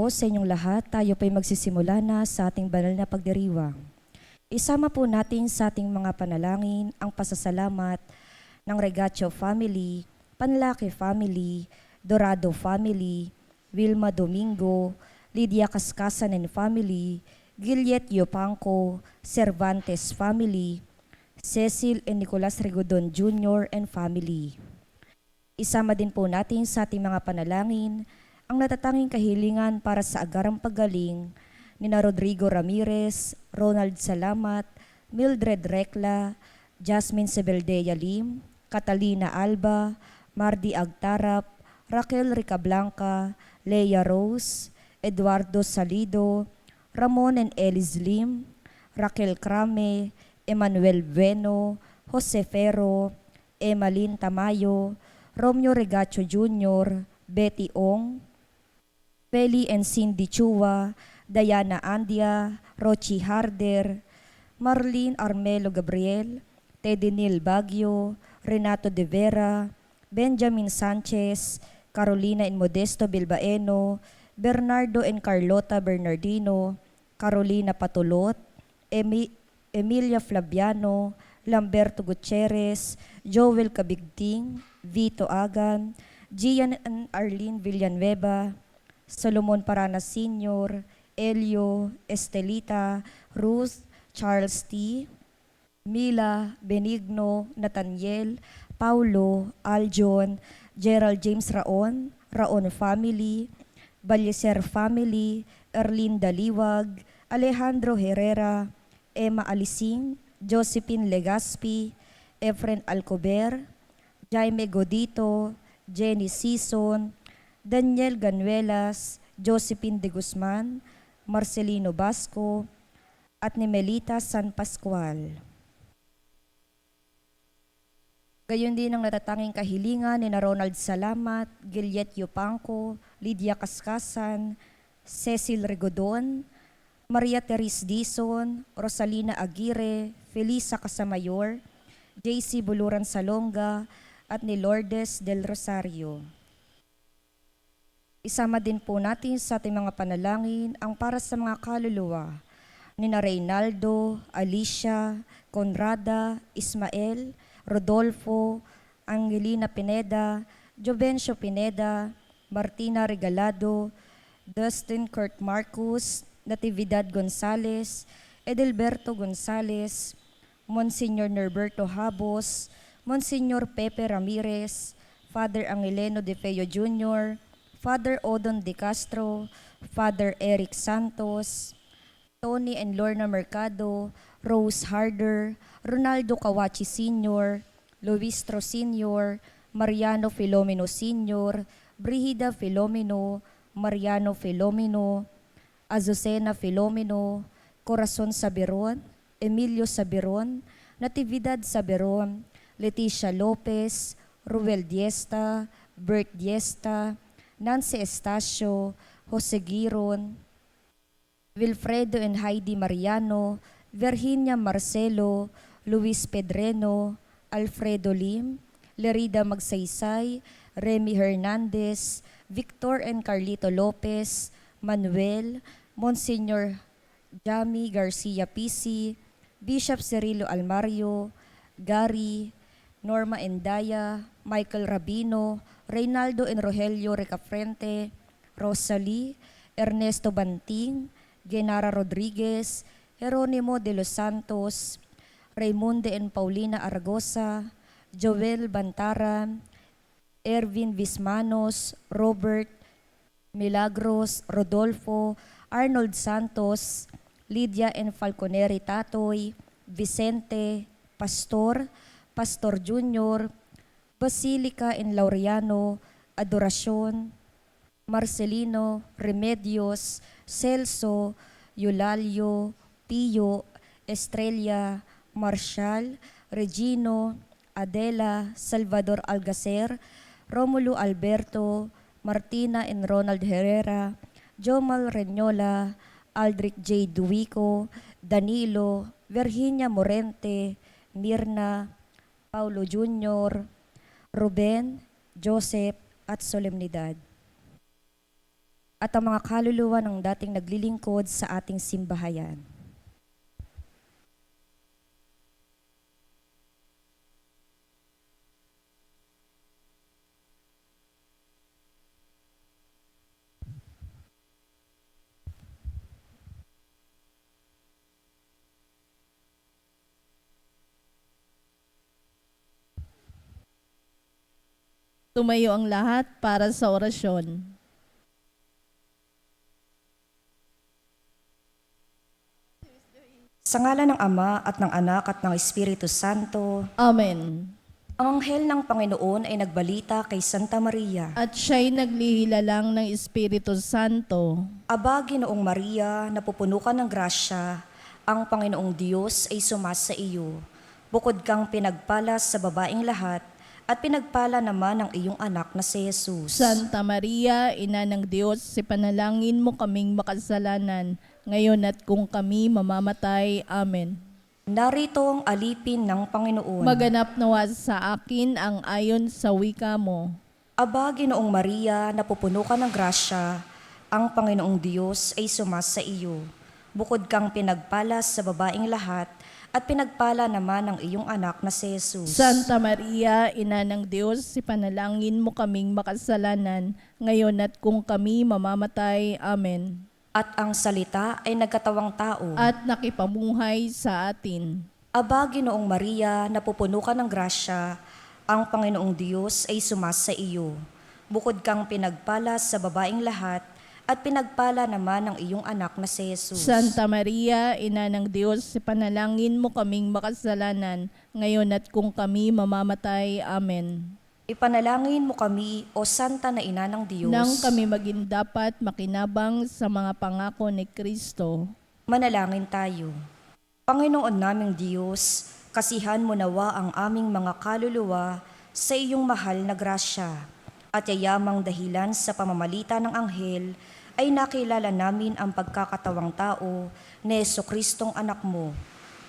po sa inyong lahat. Tayo po'y magsisimula na sa ating banal na pagdiriwang. Isama po natin sa ating mga panalangin ang pasasalamat ng Regatio family, Panlaki family, Dorado family, Wilma Domingo, Lydia Cascasan and family, Gilliet Yopangco, Cervantes family, Cecil and Nicolas Regodon Jr. and family. Isama din po natin sa ating mga panalangin ang natatanging kahilingan para sa agarang paggaling ni Rodrigo Ramirez, Ronald Salamat, Mildred Recla, Jasmine Sebeldea Lim, Catalina Alba, Mardi Agtarap, Raquel Ricablanca, Leia Rose, Eduardo Salido, Ramon and Elis Lim, Raquel Crame, Emmanuel Bueno, Jose Ferro, Emalyn Tamayo, Romeo Regacho Jr., Betty Ong, Feli and Cindy Chua, Diana Andia, Rochi Harder, Marlene Armelo Gabriel, Teddy Nil Baguio, Renato De Vera, Benjamin Sanchez, Carolina and Modesto Bilbaeno, Bernardo and Carlota Bernardino, Carolina Patulot, Emilia Flaviano, Lamberto Gutierrez, Joel Cabigting, Vito Agan, Gian and Arlene Villanueva, Solomon Paranas Sr., Elio, Estelita, Ruth, Charles T., Mila, Benigno, Nathaniel, Paulo, Aljon, Gerald James Raon, Raon family, Balyeser family, Erlin Daliwag, Alejandro Herrera, Emma Alising, Josephine Legaspi, Efren Alcober, Jaime Godito, Jenny Sison, Daniel Ganuelas, Josephine De Guzman, Marcelino Basco, at ni Melita San Pascual. Gayon din ang natatanging kahilingan ni Ronald Salamat, Gilliet Yopangco, Lydia Cascasan, Cecil Regodon, Maria Teres Dizon, Rosalina Aguirre, Felisa Casamayor, JC Buluran Salonga, at ni Lourdes del Rosario. Isama din po natin sa ating mga panalangin ang para sa mga kaluluwa ni Reynaldo, Alicia, Conrada, Ismael, Rodolfo, Angelina Pineda, Jovencio Pineda, Martina Regalado, Dustin Kurt Marcus, Natividad Gonzales, Edelberto Gonzales, Monsignor Norberto Habos, Monsignor Pepe Ramirez, Father Angeleno De Feo Jr., Father Odon De Castro, Father Eric Santos, Tony and Lorna Mercado, Rose Harder, Ronaldo Kawachi Sr., Luistro Sr., Mariano Filomeno Sr., Brigida Filomeno, Mariano Filomeno, Azucena Filomeno, Corazon Saberon, Emilio Saberon, Natividad Saberon, Leticia Lopez, Ruel Diesta, Bert Diesta, Nancy Estacio, Jose Giron, Wilfredo and Heidi Mariano, Virginia Marcelo, Luis Pedreno, Alfredo Lim, Lerida Magsaysay, Remy Hernandez, Victor and Carlito Lopez, Manuel, Monsignor Jami Garcia Pisi, Bishop Cirilo Almario, Gary, Norma Endaya, Michael Rabino, Reynaldo and Rogelio Recafrente, Rosalie, Ernesto Banting, Genara Rodriguez, Jeronimo de los Santos, Raymunde and Paulina Aragosa, Joel Bantaran, Ervin Vismanos, Robert, Milagros, Rodolfo, Arnold Santos, Lydia and Falconeri Tatoy, Vicente, Pastor, Pastor Junior, Basilica and Laureano, Adoracion, Marcelino, Remedios, Celso, Eulalio, Pio, Estrella, Marshall, Regino, Adela, Salvador Algacer, Romulo Alberto, Martina and Ronald Herrera, Jomal Reñola, Aldrich J. Duico, Danilo, Virginia Morente, Mirna, Paulo Jr., Ruben, Joseph, at Solemnidad. at ang mga kaluluwa ng dating naglilingkod sa ating simbahayan. Tumayo ang lahat para sa orasyon. Sa ngalan ng Ama at ng Anak at ng Espiritu Santo, Amen. ang anghel ng Panginoon ay nagbalita kay Santa Maria. At siya'y naglihilalang ng Espiritu Santo. Aba, Ginoong Maria, napupuno ka ng grasya, ang Panginoong Diyos ay sumasa iyo. Bukod kang pinagpala sa babaeng lahat, at pinagpala naman ang iyong anak na si Jesus. Santa Maria, Ina ng Diyos, ipanalangin mo kaming makasalanan, ngayon at kung kami mamamatay. Amen. Narito ang alipin ng Panginoon. Maganap nawa sa akin ang ayon sa wika mo. Aba, Ginoong Maria, napupuno ka ng grasya, ang Panginoong Diyos ay sumasa iyo. Bukod kang pinagpala sa babaeng lahat, at pinagpala naman ang iyong anak na si Jesus. Santa Maria, Ina ng Diyos, ipanalangin mo kaming makasalanan, ngayon at kung kami mamamatay. Amen. At ang salita ay nagkatawang tao. At nakipamuhay sa atin. Aba, Ginoong Maria, napupuno ka ng grasya, ang Panginoong Diyos ay sumasa iyo. Bukod kang pinagpala sa babaeng lahat, at pinagpala naman ang iyong anak na si Jesus. Santa Maria, Ina ng Diyos, ipanalangin mo kaming makasalanan, ngayon at kung kami mamamatay. Amen. Ipanalangin mo kami, O Santa na Ina ng Diyos, Nang kami maging dapat makinabang sa mga pangako ni Kristo. manalangin tayo. Panginoon naming Diyos, kasihan mo nawa ang aming mga kaluluwa sa iyong mahal na grasya, at yayamang dahilan sa pamamalita ng anghel, ay nakilala namin ang pagkakatawang tao ni Jesucristong anak mo,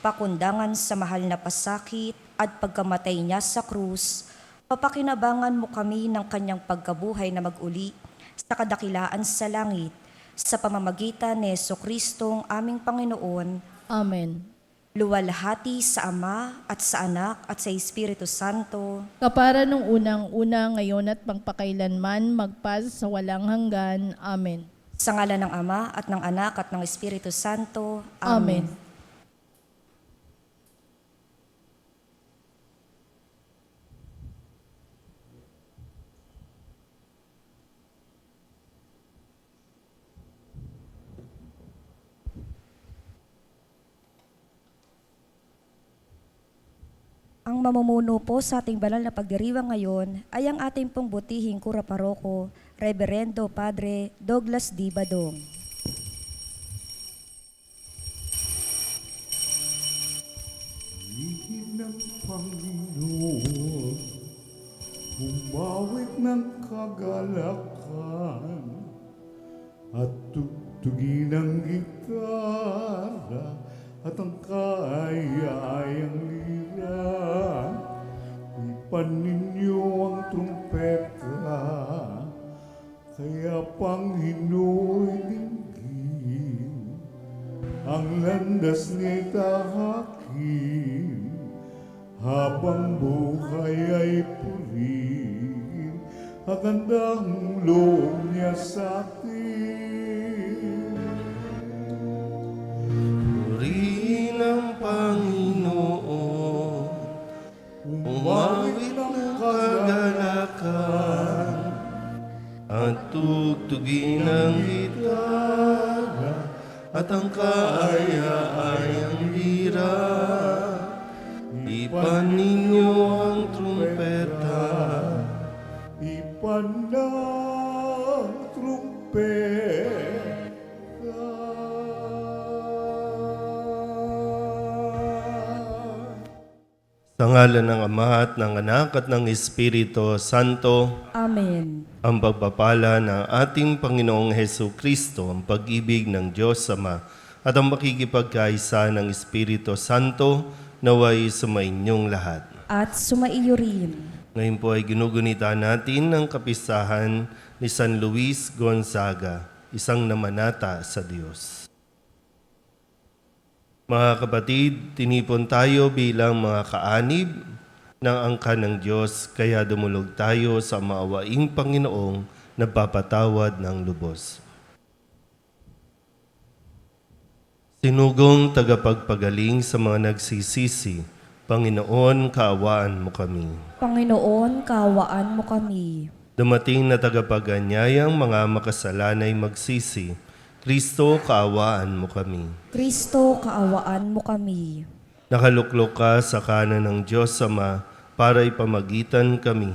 pakundangan sa mahal na pasakit at pagkamatay niya sa krus. Papakinabangan mo kami ng kanyang pagkabuhay na mag-uli sa kadakilaan sa langit, sa pamamagitan ni Jesucristong aming Panginoon. Amen. Luwalhati sa Ama at sa Anak at sa Espiritu Santo. Kapara nung unang-una, ngayon at magpakailanman, magpas sa walang hanggan. Amen. Sa ngalan ng Ama at ng Anak at ng Espiritu Santo. Amen. Ang mamumuno po sa ating banal na pagdiriwang ngayon ay ang ating pong butihing Kura Paroko, Reverendo Padre Douglas D. Badong. Purihin ng Panginoon, humawit ng kagalakan, at tugtugin ng gitara, at ang kaaya-ayang lira. Ipan ninyo ang trumpeta, kaya Panghino'y dinggin, ang landas ni tahakin, habang buhay ay purihin, at handang loob niya sa atin. Purihin ang Panginoon, umawit ng kagalakan, at tugtugin ng gitara, at ang kaaya-ayang lira. Ipan ninyo ang trumpeta, Ipan ng trumpeta. sa ngalan ng Ama at ng Anak at ng Espiritu Santo, Amen. ang pagpapala ng ating Panginoong Hesu Kristo, ang pag-ibig ng Diyos Ama, at ang makikipagkaisa ng Espiritu Santo, naway sumainyong lahat. At sumaiyo rin. Ngayon po ay ginugunita natin ang kapistahan ni San Luis Gonzaga. isang namanata sa Diyos. Mga kapatid, tinipon tayo bilang mga kaanib ng angkan ng Diyos, kaya dumulog tayo sa maawaing Panginoong nagpapatawad ng lubos. Sinugong tagapagpagaling sa mga nagsisisi, Panginoon, kaawaan mo kami. Panginoon, kaawaan mo kami. Dumating na tagapaganyayang mga makasalanay magsisi, Kristo, kaawaan mo kami. Kristo, kaawaan mo kami. Nakaluklok ka sa kanan ng Diyos Ama para ipamagitan kami.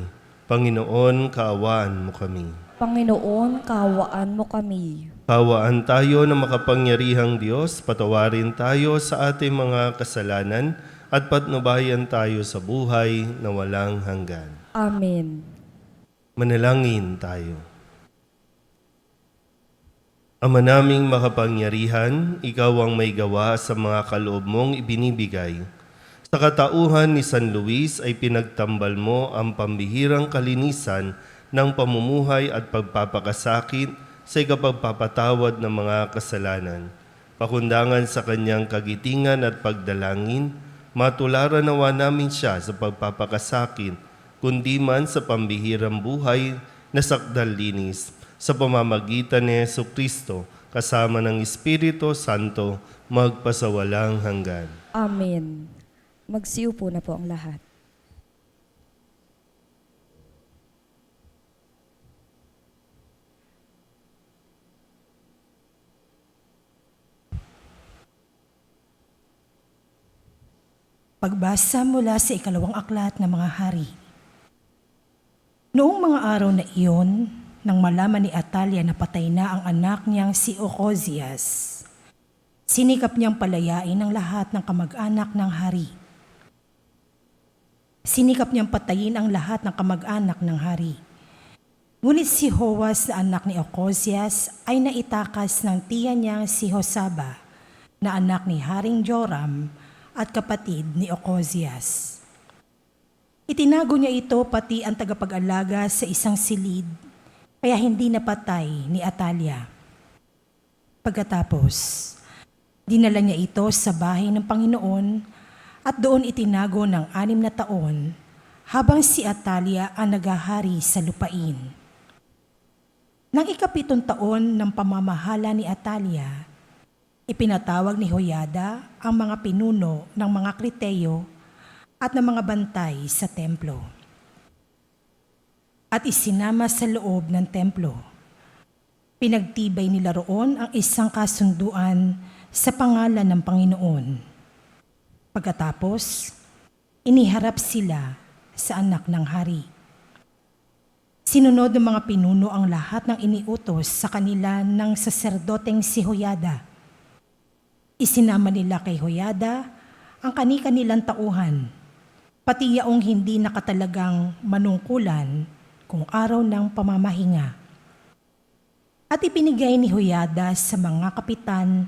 Panginoon, kaawaan mo kami. Panginoon, kaawaan mo kami. Kaawaan tayo na makapangyarihang Diyos, patawarin tayo sa ating mga kasalanan at patnubayan tayo sa buhay na walang hanggan. Amen. Manalangin tayo. Ama naming makapangyarihan, Ikaw ang may gawa sa mga kaloob mong ibinibigay. Sa katauhan ni San Luis ay pinagtambal mo ang pambihirang kalinisan ng pamumuhay at pagpapakasakit sa ikapagpapatawad ng mga kasalanan. Pakundangan sa kanyang kagitingan at pagdalangin, matularan nawa namin siya sa pagpapakasakit, kundi man sa pambihirang buhay na sakdal linis, sa pamamagitan ni Jesucristo, kasama ng Espiritu Santo, magpasawalang hanggan. Amen. Magsiupo na po ang lahat. Pagbasa mula sa ikalawang aklat ng mga hari. Noong mga araw na iyon, nang malaman ni Atalia na patay na ang anak niyang si Ocozias, sinikap niyang palayain ang lahat ng kamag-anak ng hari. Sinikap niyang patayin ang lahat ng kamag-anak ng hari. Ngunit si Joas na anak ni Ocozias ay naitakas ng tiya niyang si Josaba, na anak ni Haring Joram at kapatid ni Ocozias. Itinago niya ito pati ang tagapag-alaga sa isang silid, kaya hindi napatay ni Atalia. Pagkatapos, dinala niya ito sa bahay ng Panginoon at doon itinago ng 6 na taon habang si Atalia ang naghahari sa lupain. Nang 7 taon ng pamamahala ni Atalia, ipinatawag ni Joiada ang mga pinuno ng mga Kriteyo at ng mga bantay sa templo. At isinama sa loob ng templo. Pinagtibay nila roon ang isang kasunduan sa pangalan ng Panginoon. Pagkatapos, iniharap sila sa anak ng hari. Sinunod ng mga pinuno ang lahat ng iniutos sa kanila ng saserdoteng si Joiada. Isinama nila kay Joiada ang kani-kanilang tauhan, pati yaong hindi nakatalagang manungkulan kung araw ng pamamahinga. At ipinigay ni Joiada sa mga kapitan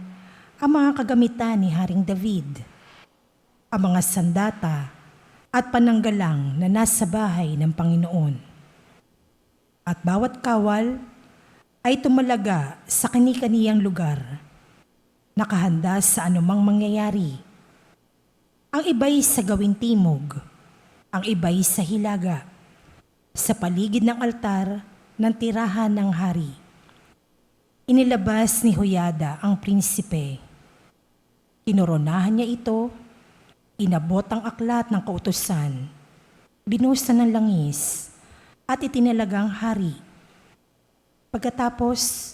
ang mga kagamitan ni Haring David, ang mga sandata at pananggalang na nasa bahay ng Panginoon. At bawat kawal ay tumalaga sa kani-kaniyang lugar, nakahanda sa anumang mangyayari. Ang iba'y sa gawing timog, ang iba'y sa hilaga, sa paligid ng altar ng tirahan ng hari. Inilabas ni Joiada ang prinsipe. Kinoronahan niya ito, inabot ang aklat ng kautusan, binusan ng langis, at itinalagang hari. Pagkatapos,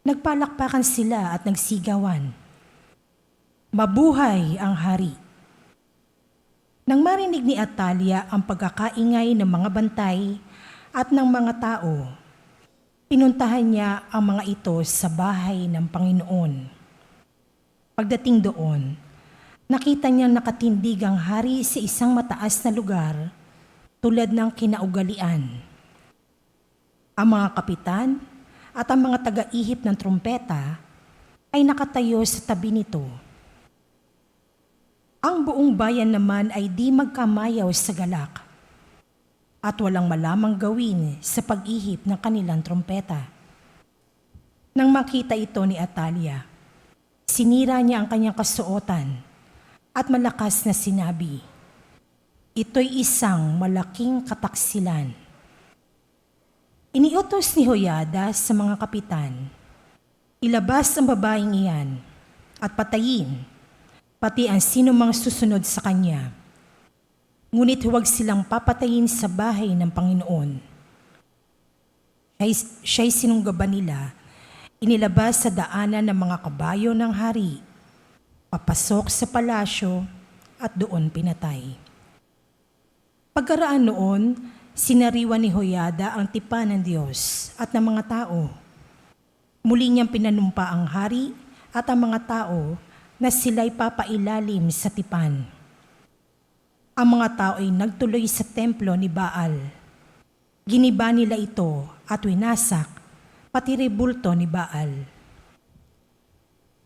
nagpalakpakan sila at nagsigawan. Mabuhay ang hari! Nang marinig ni Atalia ang pagkakaingay ng mga bantay at ng mga tao, pinuntahan niya ang mga ito sa bahay ng Panginoon. Pagdating doon, nakita niya nakatindig ang hari sa isang mataas na lugar tulad ng kinaugalian. Ang mga kapitan at ang mga taga-ihip ng trumpeta ay nakatayo sa tabi nito. Ang buong bayan naman ay di magkamayaw sa galak at walang malamang gawin sa pag-ihip ng kanilang trumpeta. Nang makita ito ni Atalia, sinira niya ang kanyang kasuotan at malakas na sinabi, "Ito'y isang malaking kataksilan." Iniutos ni Joiada sa mga kapitan, ilabas ang babaeng iyan at patayin, pati ang sinumang susunod sa kanya. Ngunit huwag silang papatayin sa bahay ng Panginoon. Siya'y sinunggaban nila, inilabas sa daanan ng mga kabayo ng hari, papasok sa palasyo at doon pinatay. Pagkaraan noon, sinariwan ni Joiada ang tipan ng Diyos at ng mga tao. Muli niyang pinanumpa ang hari at ang mga tao na sila'y papailalim sa tipan. Ang mga tao ay nagtuloy sa templo ni Baal. Giniba nila ito at winasak, pati rebulto ni Baal.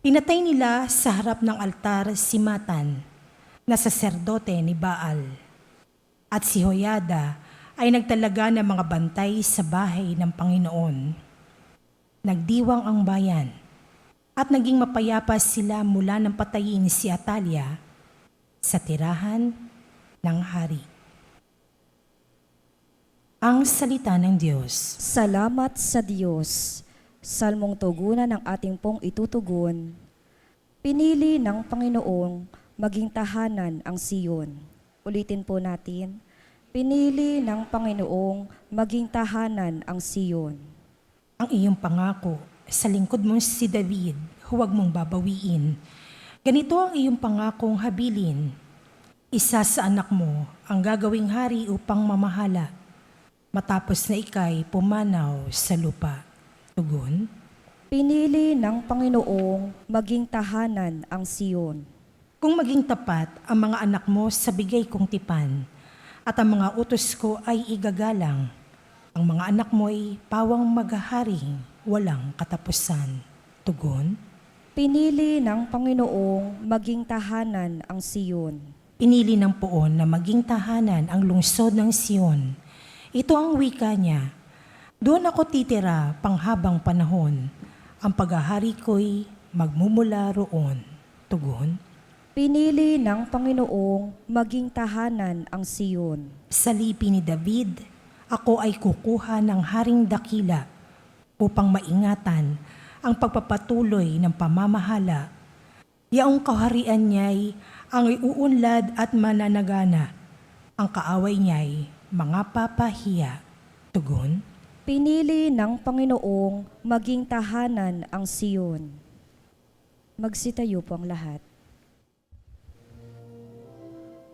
Pinatay nila sa harap ng altar si Matan, na saserdote ni Baal. At si Joiada ay nagtalaga ng mga bantay sa bahay ng Panginoon. Nagdiwang ang bayan at naging mapayapa sila mula ng patayin si Atalia sa tirahan ng hari. Ang salita ng Diyos. Salamat sa Diyos. Salmong tugunan ng ating pong itutugon. Pinili ng Panginoong maging tahanan ang Siyon. Ulitin po natin. Pinili ng Panginoong maging tahanan ang Siyon. Ang iyong pangako sa lingkod mong si David, huwag mong babawiin. Ganito ang iyong pangakong habilin. Isa sa anak mo ang gagawing hari upang mamahala, matapos na ika'y pumanaw sa lupa. Tugon. Pinili ng Panginoong maging tahanan ang Siyon. Kung maging tapat ang mga anak mo sa bigay kong tipan, at ang mga utos ko ay igagalang, ang mga anak mo ay pawang maghaharing walang katapusan. Tugon. Pinili ng Panginoong maging tahanan ang Siyon. Pinili ng Poon na maging tahanan ang lungsod ng Sion. Ito ang wika niya. Doon ako titira panghabang panahon. Ang paghahari ko'y magmumula roon. Tugon. Pinili ng Panginoong maging tahanan ang Siyon. Sa lipi ni David, ako ay kukuha ng haring dakila upang maingatan ang pagpapatuloy ng pamamahala. Yaong kaharian niya'y ang iuunlad at mananagana. Ang kaaway niya'y mga papahiya. Tugon. Pinili ng Panginoong maging tahanan ang Siyon. Magsitayo po ang lahat.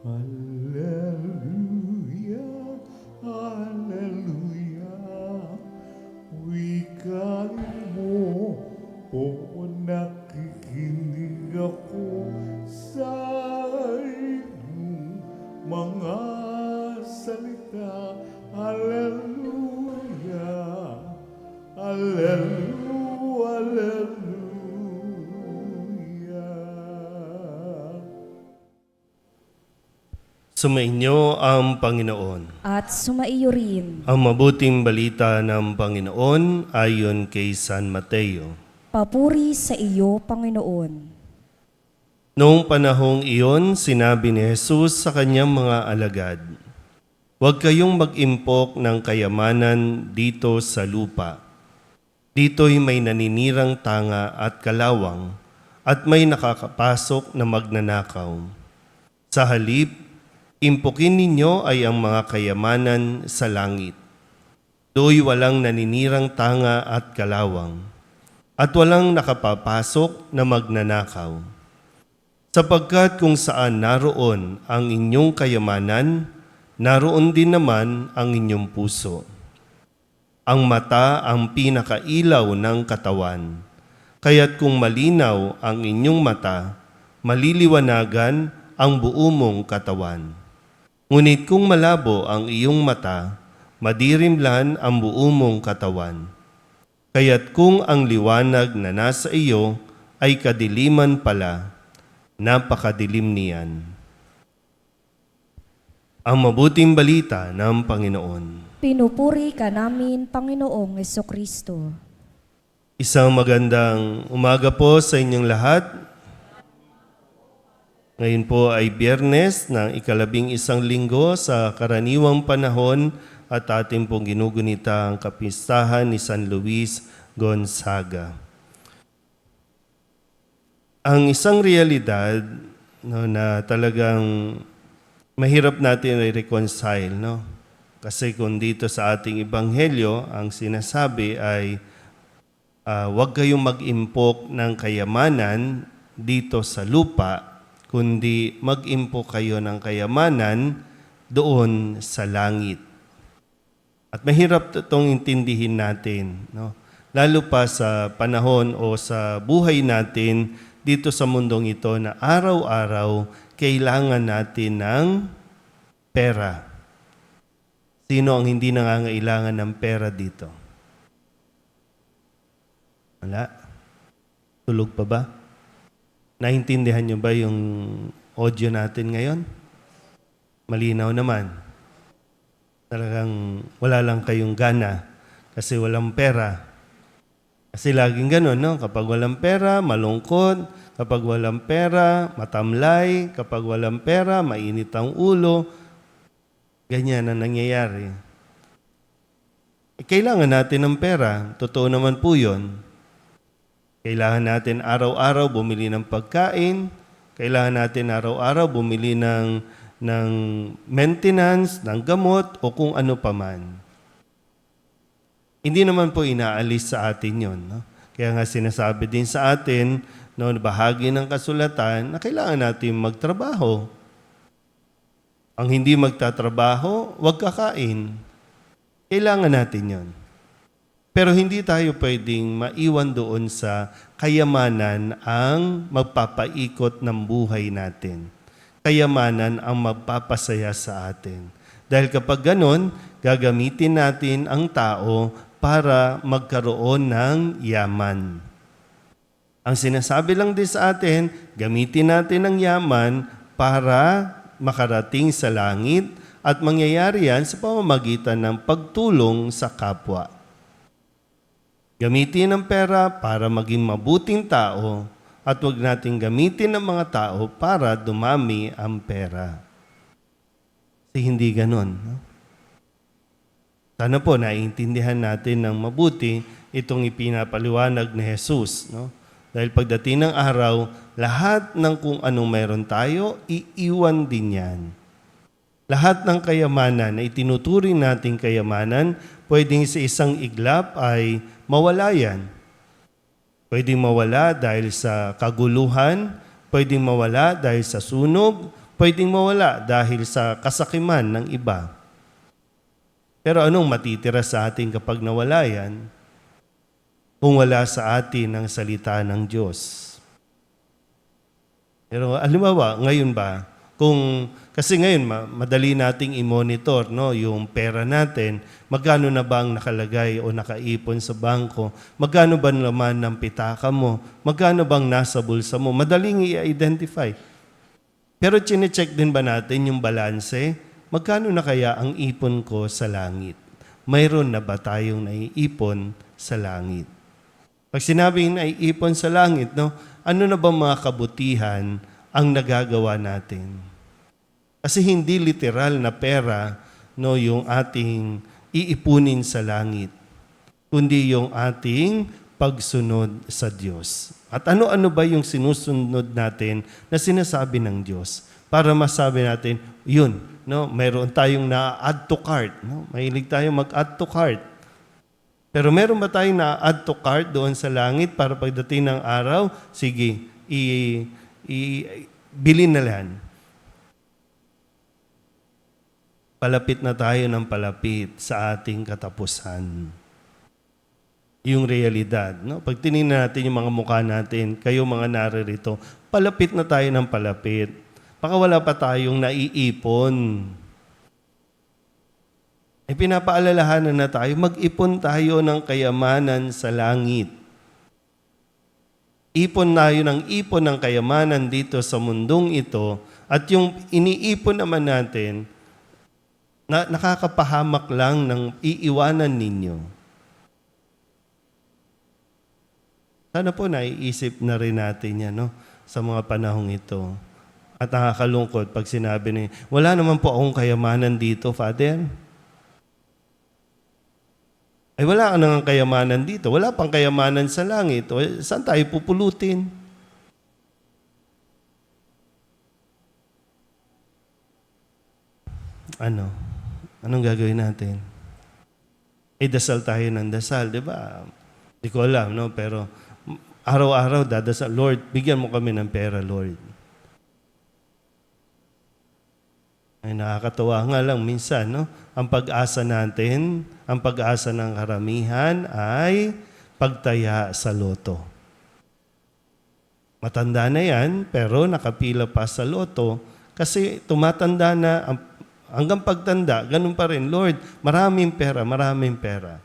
Hallelujah, hallelujah. Wika mo, o nakikinig ako sa iyong mga salita. Hallelujah, hallelujah, hallelujah. Sumainyo ang Panginoon. At sumaiyo rin. Ang mabuting balita ng Panginoon ayon kay San Mateo. Papuri sa iyo, Panginoon. Noong panahong iyon, sinabi ni Jesus sa kanyang mga alagad, "Huwag kayong mag-impok ng kayamanan dito sa lupa. Dito'y may naninirang tanga at kalawang, at may nakakapasok na magnanakaw. Sa halip, impukin ninyo ay ang mga kayamanan sa langit. Do'y walang naninirang tanga at kalawang, at walang nakapapasok na magnanakaw. Sapagkat kung saan naroon ang inyong kayamanan, naroon din naman ang inyong puso. Ang mata ang pinakailaw ng katawan, kaya't kung malinaw ang inyong mata, maliliwanagan ang buo mong katawan. Ngunit kung malabo ang iyong mata, madirimlan ang buo mong katawan. Kaya't kung ang liwanag na nasa iyo ay kadiliman pala, napakadilim niyan." Ang mabuting balita ng Panginoon. Pinupuri ka namin, Panginoong Hesukristo. Isang magandang umaga po sa inyong lahat. Ngayon po ay Biyernes ng ika-11 linggo sa karaniwang panahon at ating pong ginugunita ang kapistahan ni San Luis Gonzaga. Ang isang realidad na talagang mahirap natin i-reconcile, no? Kasi kung dito sa ating ebanghelyo, ang sinasabi ay huwag kayong mag-impok ng kayamanan dito sa lupa, kundi mag-impok kayo ng kayamanan doon sa langit. At mahirap itong intindihin natin, no? Lalo pa sa panahon o sa buhay natin dito sa mundong ito na araw-araw kailangan natin ng pera. Sino ang hindi nangangailangan ng pera dito? Wala. Tulog pa ba? Naintindihan nyo ba yung audio natin ngayon? Malinaw naman. Talagang wala lang kayong gana kasi walang pera. Kasi laging ganun, no? Kapag walang pera, malungkot. Kapag walang pera, matamlay. Kapag walang pera, mainit ang ulo. Ganyan ang nangyayari. Kailangan natin ng pera. Totoo naman po yun. Kailangan natin araw-araw bumili ng pagkain. Kailangan natin araw-araw bumili ng maintenance, ng gamot, o kung ano paman. Hindi naman po inaalis sa atin yon, no? Kaya nga sinasabi din sa atin, no, bahagi ng kasulatan na kailangan natin magtrabaho. Ang hindi magtatrabaho, huwag kakain. Kailangan natin yon. Pero hindi tayo pwedeng maiwan doon sa kayamanan ang magpapaikot ng buhay natin. Kayamanan ang magpapasaya sa atin. Dahil kapag ganon, gagamitin natin ang tao para magkaroon ng yaman. Ang sinasabi lang din sa atin, gamitin natin ang yaman para makarating sa langit at mangyayari yan sa pamamagitan ng pagtulong sa kapwa. Gamitin ang pera para maging mabuting tao at huwag natin gamitin ang mga tao para dumami ang pera. Kasi hindi ganon, no? Sana po naiintindihan natin ng mabuti itong ipinapaliwanag ni Jesus, no? Dahil pagdating ng araw, lahat ng kung anong meron tayo, iiwan din yan. Lahat ng kayamanan na itinuturing nating kayamanan, pwedeng sa isang iglap ay mawala yan. Pwedeng mawala dahil sa kaguluhan, pwedeng mawala dahil sa sunog, pwedeng mawala dahil sa kasakiman ng iba. Pero anong matitira sa atin kapag nawala yan? Kung wala sa atin ang salita ng Diyos. Pero halimbawa, ngayon ba, kasi ngayon madali nating i-monitor, no, yung pera natin, magkano na ba ang nakalagay o nakaipon sa bangko, magkano ba naman ng pitaka mo, magkano bang nasa bulsa mo, madaling i-identify. Pero chinecheck din ba natin yung balanse? Magkano na kaya ang ipon ko sa langit? Mayroon na ba tayong naiipon sa langit? Pag sinabing naiipon sa langit, no, ano na ba mga kabutihan ang nagagawa natin? Kasi hindi literal na pera, no, yung ating iipunin sa langit, kundi yung ating pagsunod sa Diyos. At ano-ano ba yung sinusunod natin na sinasabi ng Diyos? Para masabi natin, yun, no, mayroon tayong na-add to cart. No? Mahilig tayong mag-add to cart. Pero meron ba tayong na-add to cart doon sa langit para pagdating ng araw, sige, bilhin na lang. Palapit na tayo ng palapit sa ating katapusan. Yung realidad. No? Pag tinignan natin yung mga mukha natin, kayo mga naririto, palapit na tayo ng palapit. Baka wala pa tayong naiipon. Pinapaalalahanan na tayo, mag-ipon tayo ng kayamanan sa langit. Ipon tayo ng ipon ng kayamanan dito sa mundong ito at yung iniipon naman natin, nakakapahamak lang ng iiwanan ninyo. Sana po naiisip na rin natin yan, no? Sa mga panahong ito. At nakakalungkot pag sinabi ni, wala naman po akong kayamanan dito, Father. Ay wala ka nang kayamanan dito. Wala pang kayamanan sa langit. O, saan tayo pupulutin? Ano? Anong gagawin natin? Dasal tayo ng dasal, di ba? Di ko alam, no? Pero araw-araw dadasal, Lord, bigyan mo kami ng pera, Lord. Ay nakakatuwa nga lang minsan, no? Ang pag-asa natin, ang pag-asa ng karamihan ay pagtaya sa loto. Matanda na yan, pero nakapila pa sa loto kasi tumatanda na, hanggang pagtanda, ganun pa rin, Lord, maraming pera, maraming pera.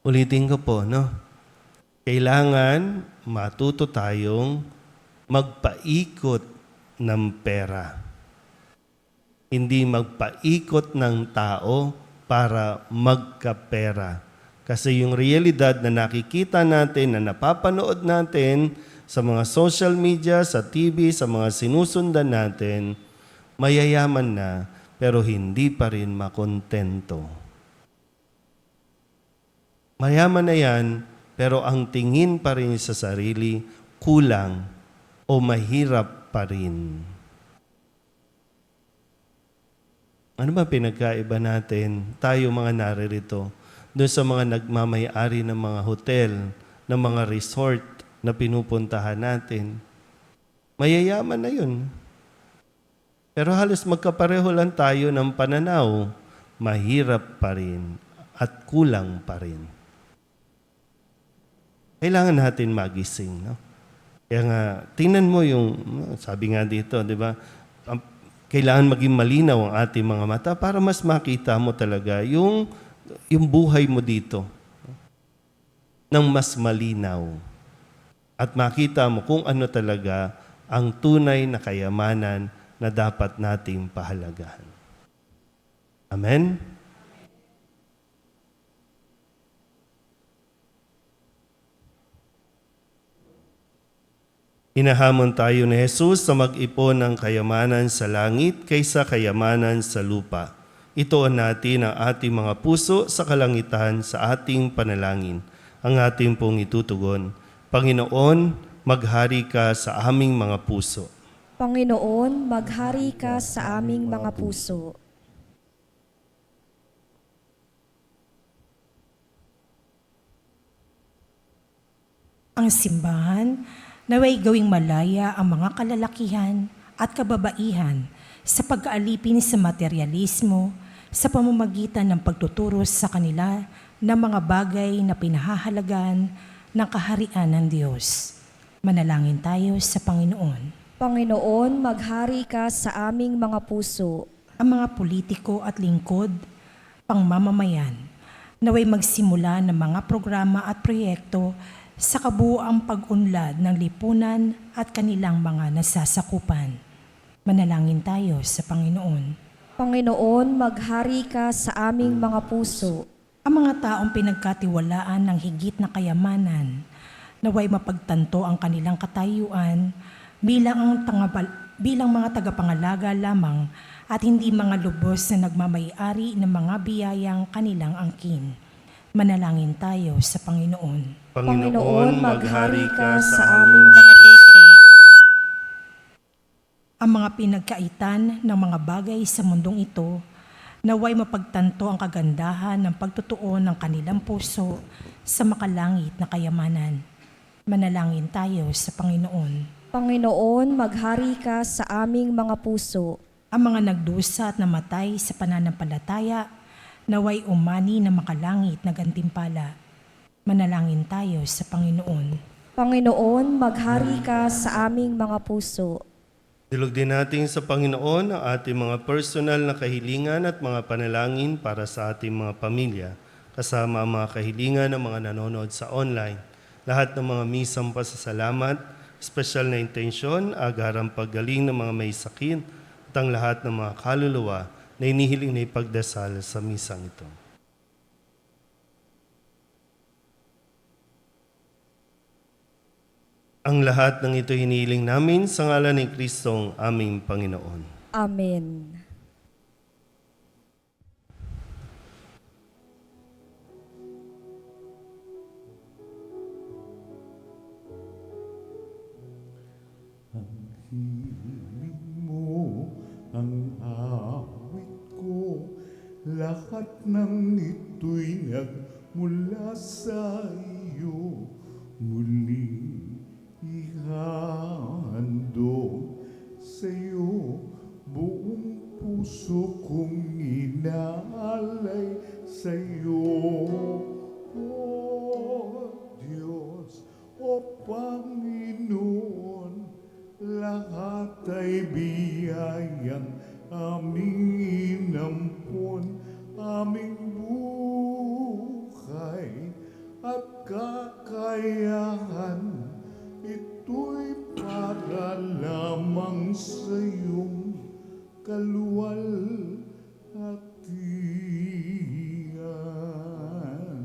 Ulitin ko po, no? Kailangan matuto tayong magpaikot ng pera. Hindi magpaikot ng tao para magkapera. Kasi yung realidad na nakikita natin, na napapanood natin sa mga social media, sa TV, sa mga sinusundan natin, mayayaman na pero hindi pa rin makontento. Mayaman na yan, pero ang tingin pa rin sa sarili, kulang o mahirap pa rin. Ano ba pinagkaiba natin, tayo mga naririto, doon sa mga nagmamayari ng mga hotel, ng mga resort na pinupuntahan natin? Mayayaman na yun. Pero halos magkapareho lang tayo ng pananaw, mahirap pa rin at kulang pa rin. Kailangan natin magising, no? Kaya nga, tingnan mo yung, sabi nga dito, di ba? Kailangan maging malinaw ang ating mga mata para mas makita mo talaga yung buhay mo dito ng mas malinaw. At makita mo kung ano talaga ang tunay na kayamanan na dapat nating pahalagahan. Amen? Hinahamon tayo ni Jesus sa mag-ipon ng kayamanan sa langit kaysa kayamanan sa lupa. Itoon natin ang ating mga puso sa kalangitan sa ating panalangin. Ang ating pong itutugon, Panginoon, maghari ka sa aming mga puso. Panginoon, maghari ka sa aming mga puso. Ang simbahan, naway gawing malaya ang mga kalalakihan at kababaihan sa pag-aalipin sa materialismo sa pamamagitan ng pagtuturo sa kanila ng mga bagay na pinahahalagan ng kaharian ng Diyos. Manalangin tayo sa Panginoon. Panginoon, maghari ka sa aming mga puso. Ang mga politiko at lingkod, pangmamamayan, naway magsimula ng mga programa at proyekto sa kabuuang pag-unlad ng lipunan at kanilang mga nasasakupan. Manalangin tayo sa Panginoon. Panginoon, maghari ka sa aming mga puso. Ang mga taong pinagkatiwalaan ng higit na kayamanan, naway mapagtanto ang kanilang katayuan bilang mga tagapangalaga lamang at hindi mga lubos na nagmamayari ng mga biyayang kanilang angkin. Manalangin tayo sa Panginoon. Panginoon, maghari ka sa aming mga puso. Ang mga pinagkaitan ng mga bagay sa mundong ito, naway mapagtanto ang kagandahan ng pagtutuon ng kanilang puso sa makalangit na kayamanan. Manalangin tayo sa Panginoon. Panginoon, maghari ka sa aming mga puso. Ang mga nagdusa at namatay sa pananampalataya, naway umani na makalangit na gantimpala. Manalangin tayo sa Panginoon. Panginoon, maghari ka sa aming mga puso. Dilog din natin sa Panginoon ang ating mga personal na kahilingan at mga panalangin para sa ating mga pamilya, kasama ang mga kahilingan ng mga nanonood sa online. Lahat ng mga misang pasasalamat, espesyal na intensyon, agarang paggaling ng mga may sakit, at ang lahat ng mga kaluluwa na inihiling na ipagdasal sa misang ito. Ang lahat ng ito hiniling namin sa ngalan ni Kristong aming Panginoon. Amen. Hiling mo ang awit ko, lahat ng ito'y nagmula sa iyo. Muli ihandog sa iyo, buong puso kong inaalay sa iyo. O Diyos, o Panginoon, lahat ay biyayang aming inampon, aming buhay at kakayahan. Ito'y para lamang sa iyong kaluwalhatian.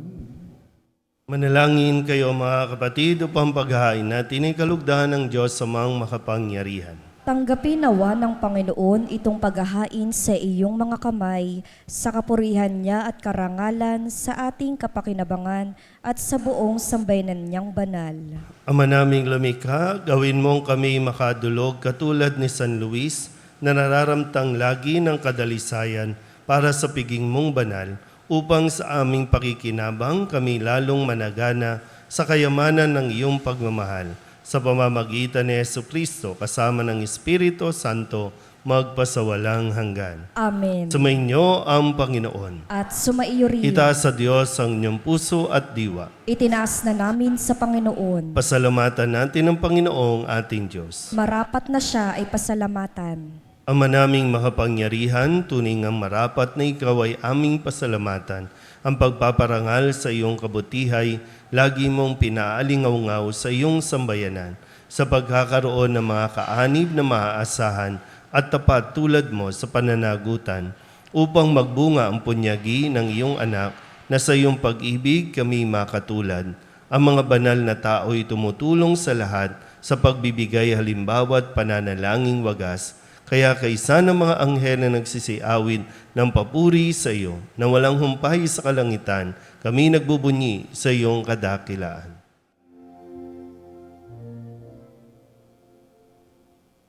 Manalangin kayo mga kapatid upang paghahain natin ay kalugdahan ng Diyos sa mga makapangyarihan. Tanggapin nawa ng Panginoon itong paghahain sa iyong mga kamay, sa kapurihan niya at karangalan, sa ating kapakinabangan at sa buong sambayanan niyang banal. Ama naming lumikha, gawin mong kami makadulog katulad ni San Luis na nararamtang lagi ng kadalisayan para sa piging mong banal, upang sa aming pakikinabang kami lalong managana sa kayamanan ng iyong pagmamahal. Sa pamamagitan ni Jesucristo kasama ng Espiritu Santo, magpasawalang hanggan. Amen. Sumainyo ang Panginoon. At sumaiyo rin. Itaas sa Diyos ang inyong puso at diwa. Itinaas na namin sa Panginoon. Pasalamatan natin ang Panginoong ating Diyos. Marapat na siya ay pasalamatan. Ama naming makapangyarihan, tunay ngang marapat na ikaw ay aming pasalamatan. Ang pagpaparangal sa iyong kabutihay, lagi mong pinaalingaw-ngaw sa iyong sambayanan, sa pagkakaroon ng mga kaanib na maaasahan at tapat tulad mo sa pananagutan, upang magbunga ang punyagi ng iyong anak na sa iyong pag-ibig kami makatulad. Ang mga banal na tao'y tumutulong sa lahat sa pagbibigay halimbawa at pananalangin wagas. Kaya kaisa ng mga anghel na nagsisiawit ng papuri sa iyo, na walang humpay sa kalangitan, kami nagbubunyi sa iyong kadakilaan.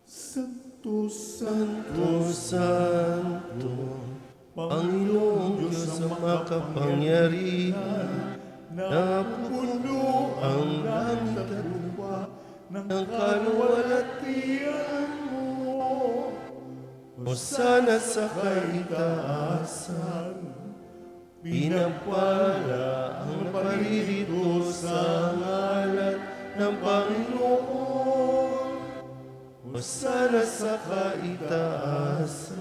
Santo, Santo, Santo, Panginoong Diyos na makapangyarihan, na puno ang langit at lupa ng kaluwalhatian mo. Hosana sa kaitaasan, pinapala ang paririto sa ngalan ng Panginoon. Hosana sa kaitaasan.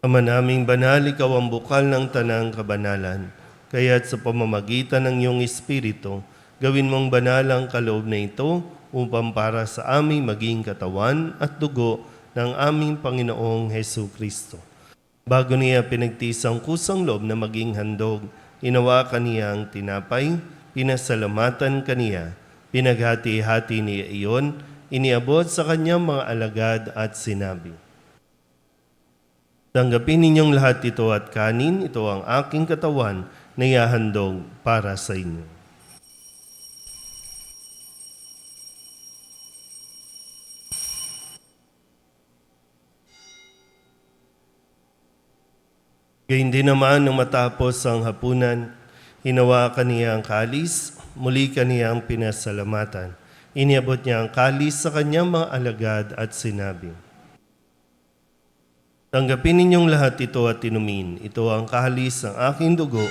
Ama naming banal, ikaw ang bukal ng tanang kabanalan. Kaya't sa pamamagitan ng iyong Espiritu, gawin mong banal ang kaloob na ito upang para sa aming maging katawan at dugo ng aming Panginoong Hesu Kristo. Bago niya pinagtiis ang kusang loob na maging handog, hinawakan niya ang tinapay, pinasalamatan kaniya, pinaghati-hati niya iyon, iniabot sa kanyang mga alagad at sinabi, "Tanggapin ninyong lahat ito at kanin, ito ang aking katawan na ihahandog para sa inyo." Gayun din naman nang matapos ang hapunan, hinawakan niya ang kalis, muli kaniyang pinasalamatan. Iniabot niya ang kalis sa kanyang mga alagad at sinabi, "Tanggapin ninyong lahat ito at inumin. Ito ang kalis ng aking dugo,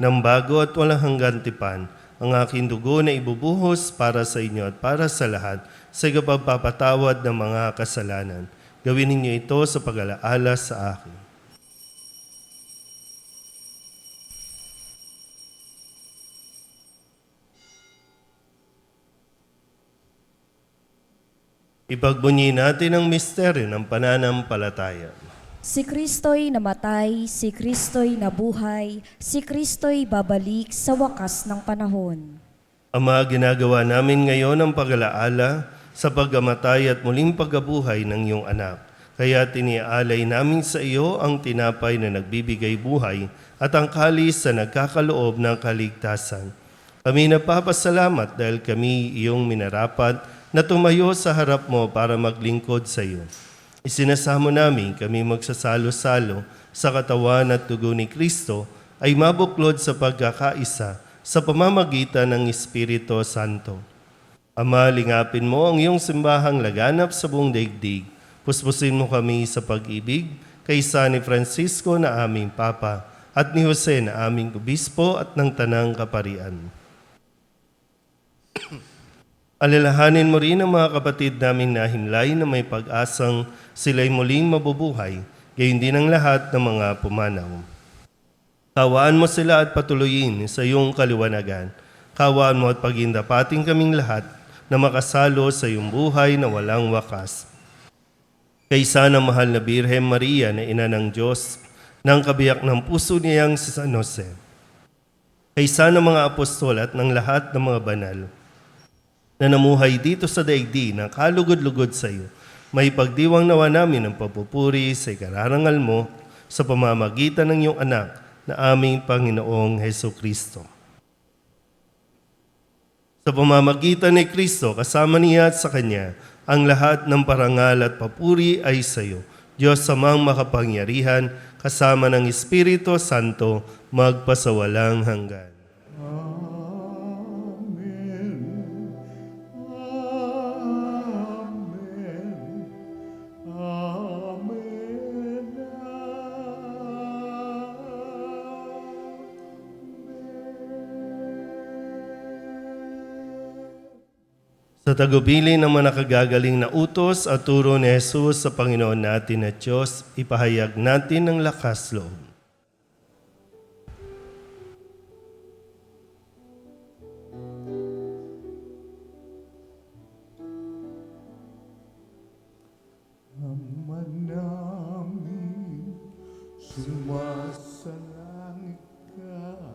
ng bago at walang hanggang tipan, ang aking dugo na ibubuhos para sa inyo at para sa lahat sa ikapagpapatawad ng mga kasalanan. Gawin ninyo ito sa pag-alaala sa akin." Ipagbunyi natin ang misteryo ng pananampalataya. Si Kristo'y namatay, si Kristo'y nabuhay, si Kristo'y babalik sa wakas ng panahon. Ama, ginagawa namin ngayon ang pag-alaala sa pagkamatay at muling pagkabuhay ng iyong anak. Kaya tiniaalay namin sa iyo ang tinapay na nagbibigay buhay at ang kalis na nagkakaloob ng kaligtasan. Kami nagpapasalamat dahil kami iyong minarapat na tumayo sa harap mo para maglingkod sa iyo. Isinasamo namin kami magsasalo-salo sa katawan at dugo ni Kristo ay mabuklod sa pagkakaisa sa pamamagitan ng Espiritu Santo. Ama, lingapin mo ang iyong simbahang laganap sa buong daigdig. Puspusin mo kami sa pag-ibig kaysa ni Francisco na aming Papa at ni Jose na aming Obispo at ng Tanang Kaparian. Alalahanin mo rin ang mga kapatid naming nahimlay na may pag-asang sila'y muling mabubuhay, gayon din ang lahat ng mga pumanaw. Kawaan mo sila at patuloyin sa iyong kaliwanagan. Kawaan mo at pagindapating kaming lahat na makasalo sa iyong buhay na walang wakas. Kaysa ng mahal na Birhen Maria na ina ng Diyos, ng kabiyak ng puso niyang si San Jose. Kaysa ng mga apostol at ng lahat ng mga banal, na namuhay dito sa daigdig na kalugod-lugod sa iyo, may pagdiwang nawa namin ang papupuri sa ikararangal mo sa pamamagitan ng iyong anak na aming Panginoong Hesukristo. Sa pamamagitan ni Kristo, kasama niya at sa Kanya, ang lahat ng parangal at papuri ay sa iyo, Diyos Amang makapangyarihan, kasama ng Espiritu Santo, magpasawalang hanggan. Amen. Amen. Amen. Sa tagubili ng mga nakagagaling na utos at turo ni Jesus sa Panginoon natin at Diyos, ipahayag natin ng lakas loob. Ama namin, sumasalangit ka,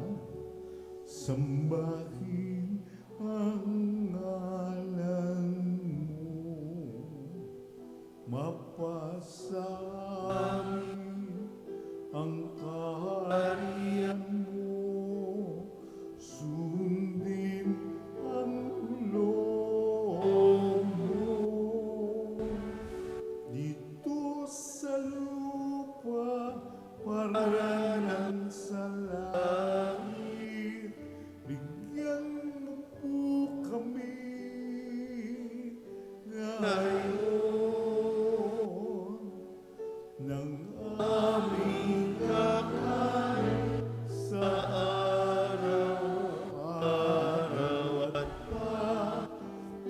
sambahin ang ngalan mo, mapasa amin ang kaharian mo, sundin ang loob mo. Dito sa lupa, paranan sa langit, bigyan mo po kami ngayon ng aming kakain sa araw-araw at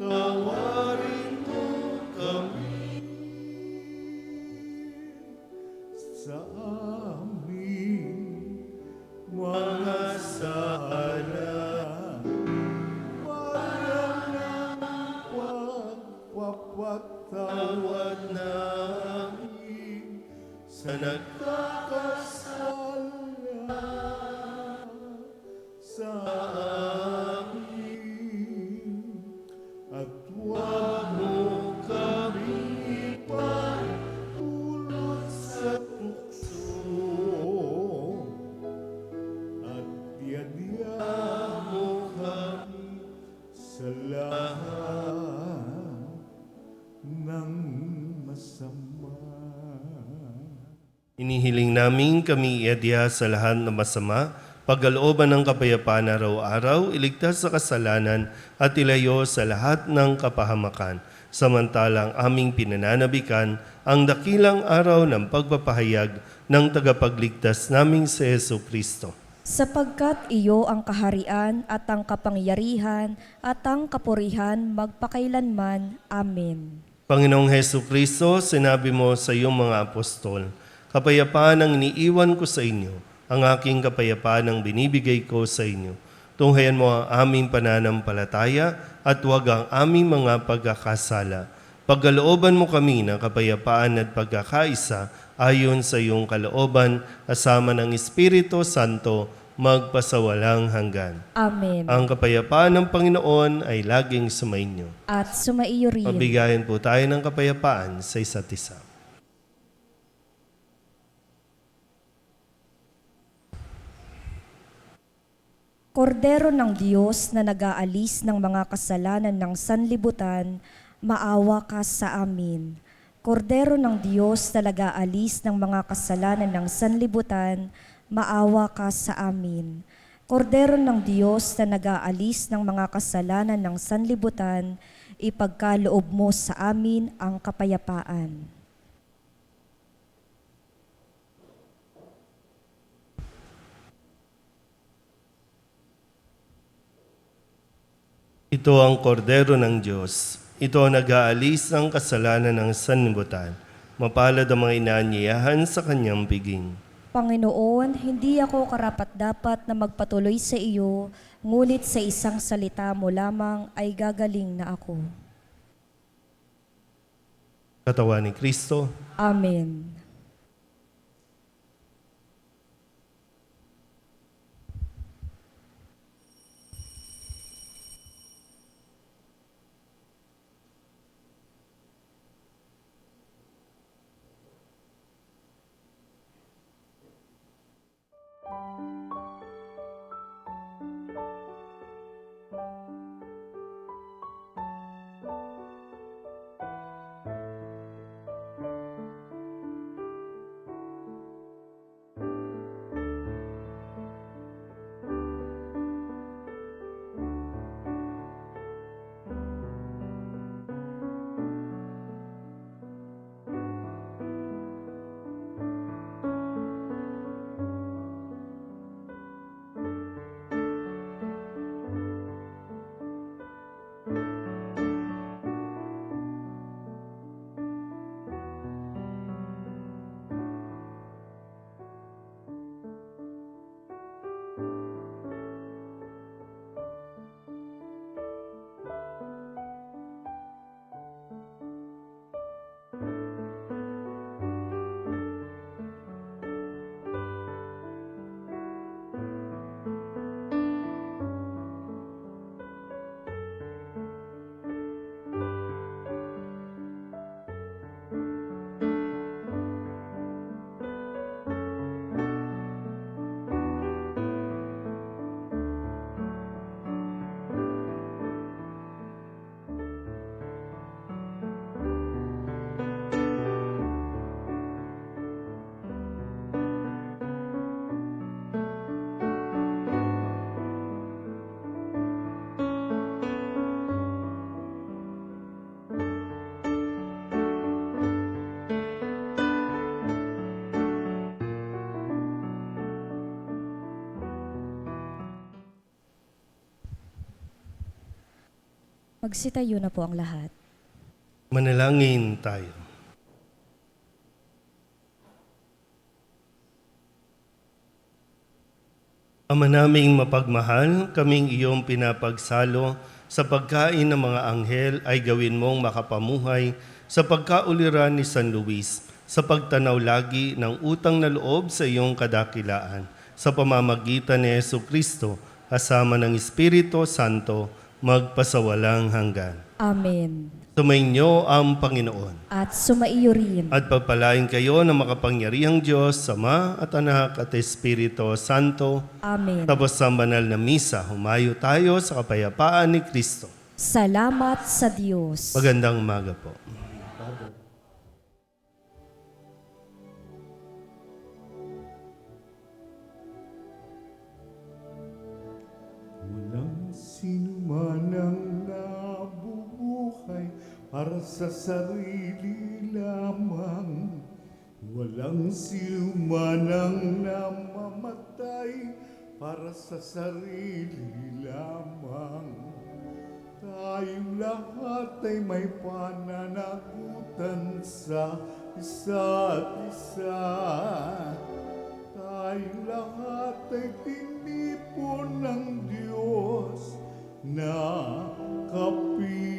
patawarin mo kami sa aming mga sala para ng pagpapatawad namin sa nagkakasala sa amin at huwag mo kami ipahintulot sa tukso at diadya mo kami sa lahat ng masama. Inihiling namin kami iadya sa lahat ng masama, pagkalooban ng kapayapaan araw-araw, iligtas sa kasalanan at ilayo sa lahat ng kapahamakan. Samantalang aming pinananabikan ang dakilang araw ng pagpapahayag ng tagapagligtas naming si Jesucristo. Sapagkat iyo ang kaharian at ang kapangyarihan at ang kapurihan magpakailanman. Amen. Panginoong Jesucristo, sinabi mo sa iyong mga apostol, kapayapaan ang iniiwan ko sa inyo, ang aking kapayapaan ang binibigay ko sa inyo. Tunghayan mo ang aming pananampalataya at huwag ang aming mga pagkakasala. Pagkalooban mo kami ng kapayapaan at pagkakaisa ayon sa iyong kalooban, kasama ng Espiritu Santo, magpasawalang hanggan. Amen. Ang kapayapaan ng Panginoon ay laging sumainyo. At sumaiyo rin. Mabigayan po tayo ng kapayapaan sa isa't isa. Kordero ng Diyos na nag-aalis ng mga kasalanan ng sanlibutan, maawa ka sa amin. Kordero ng Diyos na nag-aalis ng mga kasalanan ng sanlibutan, maawa ka sa amin. Kordero ng Diyos na nag-aalis ng mga kasalanan ng sanlibutan, ipagkaloob mo sa amin ang kapayapaan. Ito ang kordero ng Diyos. Ito ang nag-aalis ng kasalanan ng sanlibutan. Mapalad ang mga inaanyayahan sa kanyang piging. Panginoon, hindi ako karapat-dapat na magpatuloy sa iyo, ngunit sa isang salita mo lamang ay gagaling na ako. Katawan ni Kristo, Amen. Magsitayo na po ang lahat. manalangin tayo. Ama naming mapagmahal, kaming iyong pinapagsalo sa pagkain ng mga anghel ay gawin mong makapamuhay sa pagkauliran ni San Luis, sa pagtanaw lagi ng utang na loob sa iyong kadakilaan, sa pamamagitan ni Jesucristo, kasama ng Espiritu Santo, magpasawalang hanggan. Amen. Sumainyo ang Panginoon. At sumaiyo rin. At pagpalain kayo ng makapangyarihang Diyos, Ama at Anak at Espiritu Santo. Amen. Tapos sa banal na misa, humayo tayo sa kapayapaan ni Kristo. Salamat sa Diyos. Magandang umaga po. Walang sino man ang nabubuhay para sa sarili lamang. Walang sino man ang namamatay para sa sarili lamang. Tayong lahat ay may pananagutan sa isa't isa. Tayong lahat ay tinipon ng Diyos na kapiling.